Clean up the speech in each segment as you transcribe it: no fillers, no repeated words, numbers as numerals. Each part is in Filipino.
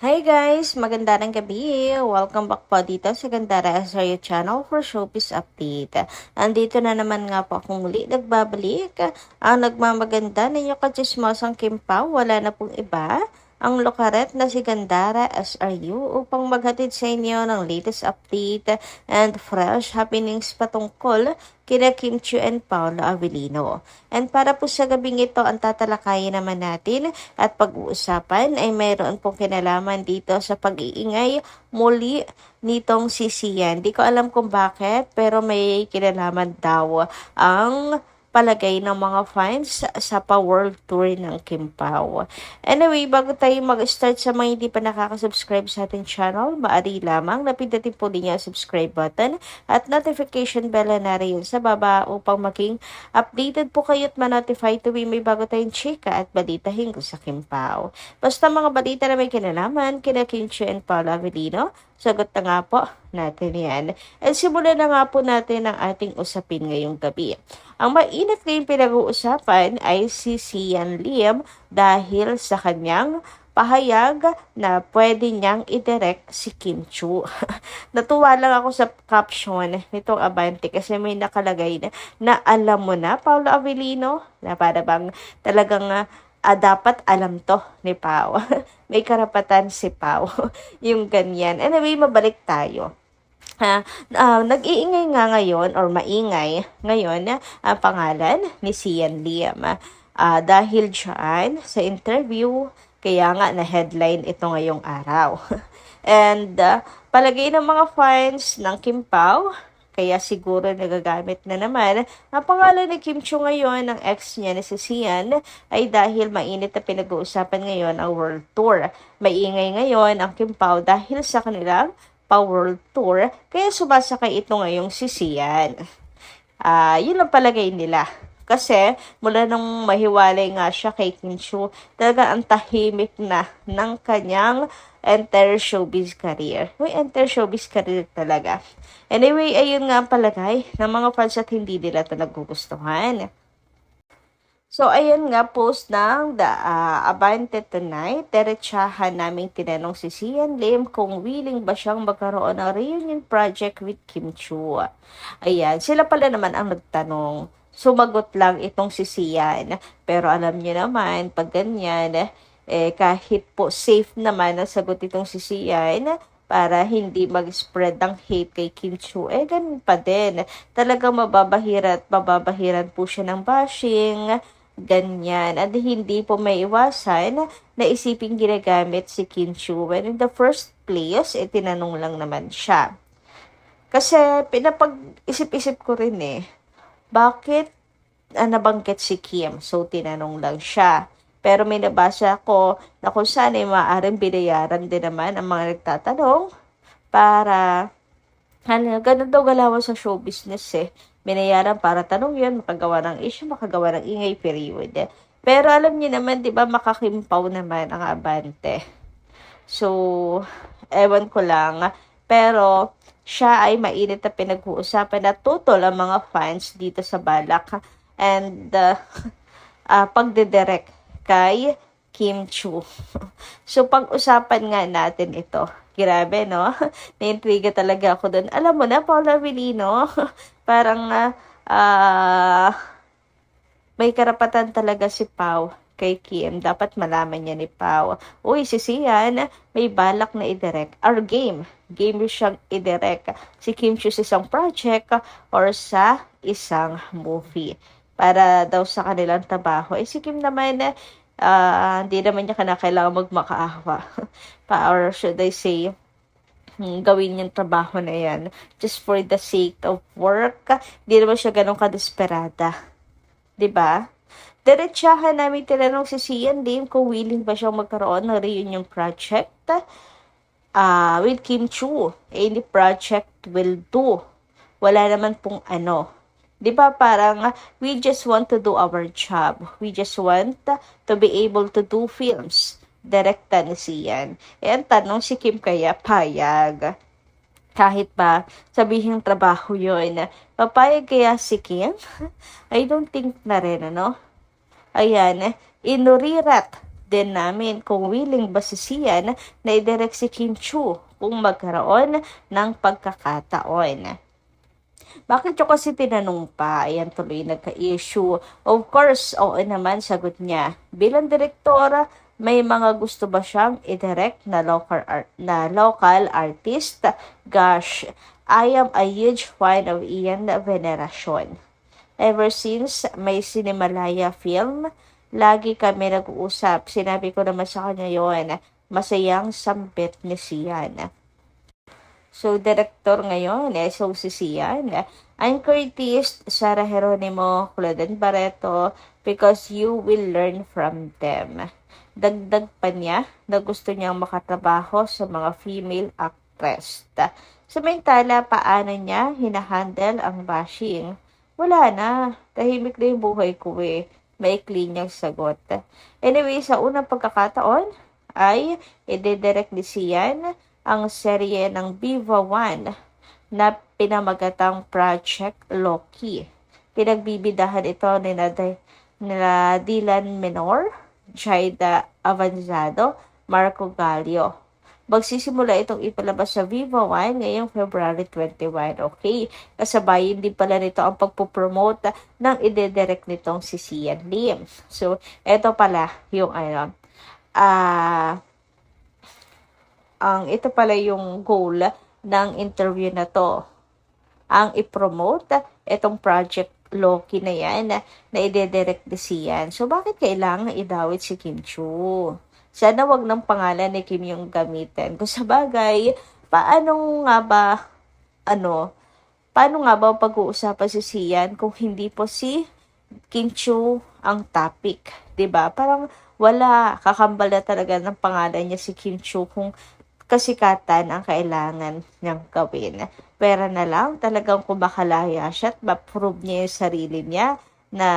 Hi guys! Magandang gabi! Welcome back po dito sa Gandara SRU channel for showbiz update. Andito na naman nga po akong muli nagbabalik. Ang nagmamaganda ninyo kachismosang Kim Pao, wala na pong iba. Ang lokaret na si Gandara SRU upang maghatid sa inyo ng latest update and fresh happenings patungkol kina Kim Chiu and Paolo Avellino. And para po sa gabing ito, ang tatalakayin naman natin at pag-uusapan ay mayroon pong kinalaman dito sa pag-iingay muli nitong si Sian. Di ko alam kung bakit, pero may kinalaman daw ang palagay ng mga fans sa pa-world tour ng Kim Pao. Anyway, bago tayo mag-start sa mga hindi pa nakaka-subscribe sa ating channel, maaari lamang na pindutin po din yung subscribe button at notification bell na rin sa baba upang maging updated po kayo at ma-notify tuwing may bago tayong chika at balita hinggil sa Kim Pao. Basta mga balita na may kinalaman kina Kim Chiu and Paolo Avellino, sagot na nga po natin yan. At simulan na nga po natin ang ating usapin ngayong gabi. Ang mainit ngayong pinag-uusapan ay si Sian Lim dahil sa kanyang pahayag na pwede niyang i-direct si Kim Chiu. Natuwa lang ako sa caption nitong Abante kasi may nakalagay na alam mo na, Paolo Avellino, na para bang talagang dapat alam to ni Pao. May karapatan si Pao. Yung ganyan. Anyway, mabalik tayo. Nag-iingay nga ngayon or maingay ngayon ang pangalan ni Sian Lim. Dahil dyan sa interview, kaya nga na headline ito ngayong araw. And palagay ng mga fans ng Kim Pao, kaya siguro nagagamit na naman ang pangalan ni Kim Chiu ngayon ng ex niya na si Sian ay dahil mainit na pinag-uusapan ngayon ang world tour. Maingay ngayon ang Kim Pao dahil sa kanilang pa-world tour, kaya sumasakay ito ngayong si Sian. Yun ang palagay nila. Kasi mula nung mahiwalay nga siya kay Kim Chiu, talaga ang tahimik na ng kanyang entire showbiz career. May entire showbiz career talaga. Anyway, ayun nga ang palagay ng mga fans at hindi nila ito nagugustuhan. So, ayan nga, post ng Abante Tonight. Diretsahan naming tinanong si Sian Lim kung willing ba siyang magkaroon ng reunion project with Kim Chiu. Ayan, sila pala naman ang nagtanong. Sumagot lang itong si Sian. Pero alam niyo naman, pag ganyan, kahit po safe naman ang sagot itong si Sian, para hindi mag-spread ng hate kay Kim Chiu, ganun pa din. Talagang mababahiran po siya ng bashing, ganyan. At hindi po may iwasan na isiping ginagamit si Kim Chiu when in the first place, tinanong lang naman siya. Kasi pinapag-isip-isip ko rin bakit nabanggit si Kim? So, tinanong lang siya. Pero may nabasa ko na kung saan ay maaaring binayaran din naman ang mga nagtatanong para, ganun daw galawan sa show business Binayaran para tanong yun, makagawa ng issue, makagawa ng ingay, period. Pero alam niyo naman, di ba, makakimpaw naman ang Abante. So, ewan ko lang. Pero, siya ay mainit na pinag-uusapan na tutol ang mga fans dito sa balak. And, pagdidirect kay Kim Chiu. So, pag-usapan nga natin ito. Grabe, no? Naintriga talaga ako doon. Alam mo na, Paolo Avellino, parang may karapatan talaga si Pao kay Kim. Dapat malaman niya ni Pao. Uy, si Sian, may balak na i-direct. Or game. Game siyang i-direct. Si Kim Chiu sa isang project or sa isang movie. Para daw sa kanilang trabaho. Si Kim naman, hindi naman niya kailangan magmakaawa. Or should I say, gawin yung trabaho na yan just for the sake of work. Hindi naman siya ganun kadesperada. Diba? Diretsahan namin tinanong si Sian Lim kung willing ba siyang magkaroon ng reunion project with Kim Chiu. Any project will do. Wala naman pong Di ba parang we just want to do our job. We just want to be able to do films. Direkta ni Sian. Ang tanong si Kim kaya payag. Kahit ba sabihin trabaho yun. Papayag kaya si Kim? I don't think na rin, Ayan, inurirat din namin kung willing ba si Sian na i-direct si Kim Chu kung magkaroon ng pagkakataon. Bakit ko kasi tinanong pa? Ayan, tuloy nagka-issue. Of course, oo naman, sagot niya. Bilang direktora, may mga gusto ba siyang i-direct na local artist? Gosh, I am a huge fan of Ian Veneracion. Ever since may Cinemalaya film, lagi kami nag-uusap. Sinabi ko naman sa kanya yon, masayang sambit ni Sian. So, director ngayon, si Sian. I'm Curtis, Sarah Geronimo, Claudine Barreto, because you will learn from them. Dagdag pa niya na gusto niyang makatrabaho sa mga female actress. Samantala, paano niya hinahandle ang bashing? Wala na. Tahimik na yung buhay ko eh. Maikli niyang sagot. Anyway, sa unang pagkakataon ay ide-direct ni Sian ang serye ng Viva One na pinamagatang Project Loki. Pinagbibidahan ito nila Dylan Menor, Jaida Avanzado, Marco Gallio. Magsisimula itong ipalabas sa Viva One ngayong February 21. Okay, kasabayin din pala nito ang pagpopromote ng ide-direct nitong si Sian Lim. So, ito pala yung ito pala yung goal ng interview na to. Ang i-promote itong Project Loki na yan na ide-direct ni Sian. So, bakit kailangan idawit si Kim Chu? Sana wag ng pangalan ni Kim yung gamitin. Kung sa bagay, paano nga ba pag-uusapan si Sian kung hindi po si Kim Chu ang topic? 'Di ba? Parang wala, kakambal na talaga ng pangalan niya si Kim Chu kung kasikatan ang kailangan niyang gawin. Pera na lang, talagang kumakalaya siya at ma-prove niya yung sarili niya na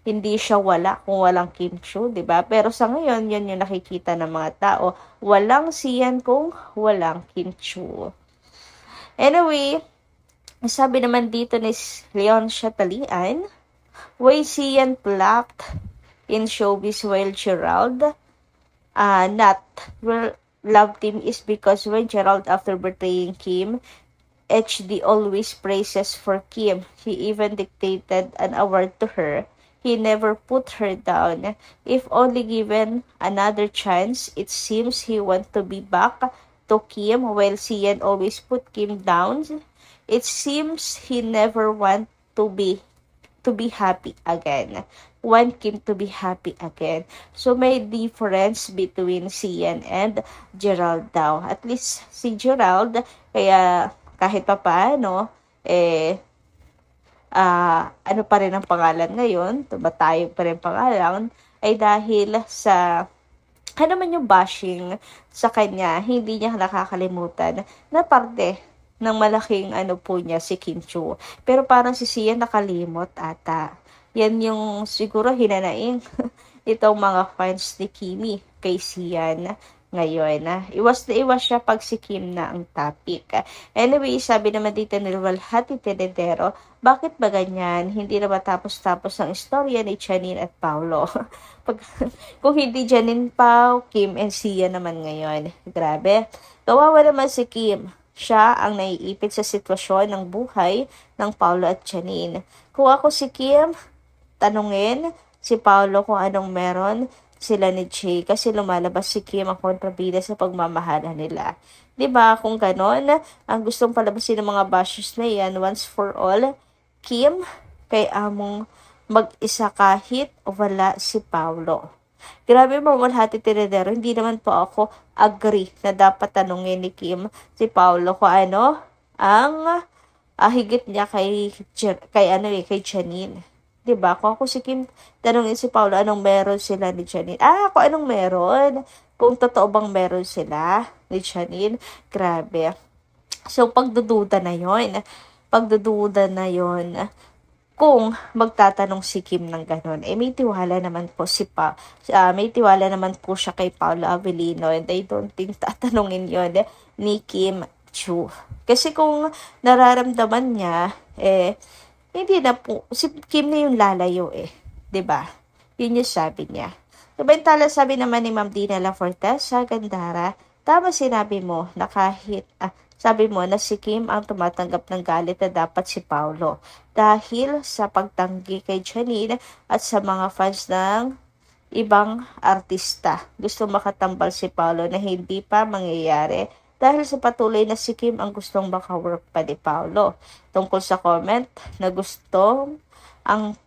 hindi siya wala kung walang Kim Chu, di ba? Pero sa ngayon, yun yung nakikita ng mga tao. Walang Sian kung walang Kim Chu. Anyway, sabi naman dito ni Leon Chatalian, why Sian plucked in showbiz while Gerald not love team is because when Gerald, after betraying Kim, HD always praises for Kim. He even dictated an award to her. He never put her down. If only given another chance, it seems he wants to be back to Kim while Sian always put Kim down. It seems he never want to be happy again. Want Kim to be happy again. So, may difference between Sian and Gerald daw. At least, si Gerald, kaya kahit pa paano, ano pa rin ang pangalan ngayon, tumatayog pa rin pangalan, ay dahil sa man yung bashing sa kanya, hindi niya nakakalimutan na parte ng malaking po niya si Kim Chu. Pero parang si Sian nakalimot ata. Yan yung siguro hinanaing itong mga fans ni Kimi kay Sian ngayon. Iwas na iwas siya pag si Kim na ang topic. Anyway, sabi naman dito ni Walhati Tenedero, bakit ba ganyan? Hindi na matapos-tapos ang istorya ni Janine at Paulo. Kung hindi Janine Pao, Kim and Sian naman ngayon. Grabe. Kawawa naman si Kim. Siya ang naiipit sa sitwasyon ng buhay ng Paulo at Janine. Kung ako si Kim, tanungin si Paulo kung anong meron sila ni Jay kasi lumalabas si Kim ang kontrabida sa pagmamahalan nila. 'Di ba? Kung ganon, ang gustong palabasin ng mga bashers na yan once for all, Kim, kay among mag-isa kahit wala si Paulo. Grabe mo, Walhati Tiradero, hindi naman po ako agree na dapat tanungin ni Kim si Paulo kung ano ang higit niya kay Janine. Diba? Kung ako si Kim, tanongin si Paulo anong meron sila ni Janine. Kung anong meron. Kung totoo bang meron sila ni Janine. Grabe. So, pagdududa na yon. Kung magtatanong si Kim ng ganon, may tiwala naman po may tiwala naman po siya kay Paulo Avellino, and I don't think tatanungin yon ni Kim Chu. Kasi kung nararamdaman niya, hindi na po, si Kim na yung lalayo 'di ba? Yun yung sabi niya. Samantala sabi naman ni Ma'am Dina La Fortesa Gandara, tama sinabi mo na sabi mo na si Kim ang tumatanggap ng galit na dapat si Paulo dahil sa pagtanggi kay Janine at sa mga fans ng ibang artista. Gusto makatambal si Paulo na hindi pa mangyayari dahil sa patuloy na si Kim ang gustong makawork pa ni Paulo. Tungkol sa comment na gustong ang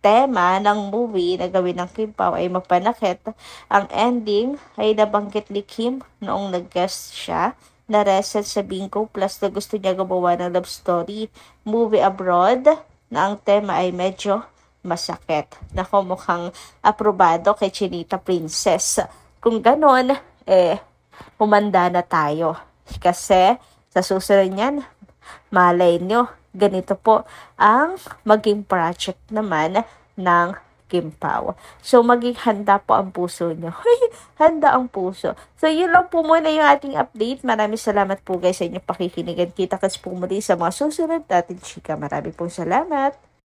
tema ng movie na gawin ng Kim Pao ay mapanakit, ang ending ay nabanggit ni Kim noong nag-guest siya na recent sa Bingo Plus na gusto niya gumawa ng love story movie abroad na ang tema ay medyo masakit. Nako, mukhang aprobado kay Chinita Princess. Kung ganon, humanda na tayo. Kasi sa susunod niyan, malay nyo, ganito po ang maging project naman ng Kim Pao. So, maging handa po ang puso nyo. Handa ang puso. So, yun lang po muna yung ating update. Maraming salamat po guys sa inyong pakikinigan. Kita-kits po muli sa mga susunod natin chika. Maraming pong salamat.